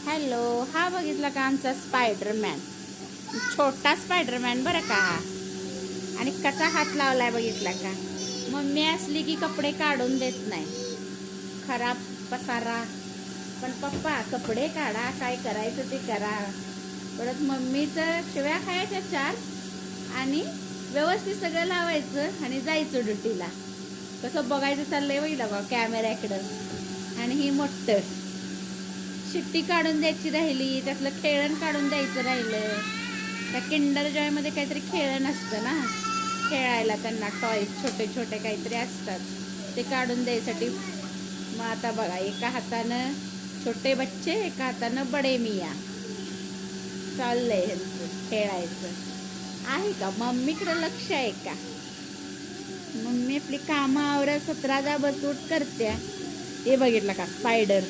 Hello, हा बघितला का आमचा स्पायडरमॅन. छोटा स्पायडरमॅन बरं का हा. आणि कसा हात लावलाय बघितला का. मम्मी असली की कपडे काढून देत नाही, खराब पसारा. पण पप्पा कपडे काढा, काय करायचं ते करा. परत मम्मीचं शिव्या खायच्या चार आणि व्यवस्थित सगळं लावायचं आणि जायचं ड्युटीला. कसं बघायचं चाललंय बघितलं का कॅमेऱ्याकडं. आणि ही मोठं शिट्टी काढून द्यायची राहिली, त्यातलं खेळण काढून द्यायचं राहिलं. त्या किंडर जॉयमध्ये काहीतरी खेळण असतं ना, खेळायला त्यांना टॉयज छोटे छोटे काहीतरी असतात, ते काढून द्यायसाठी. मग आता बघा, एका हातानं छोटे बच्चे, एका हातानं बडे मिया. चाललंय ह्यांचं खेळायचं. आहे का मम्मीकडे लक्ष आहे का. मम्मी आपली कामं आवरा 17 बसूट करते. हे बघितलं का स्पायडर.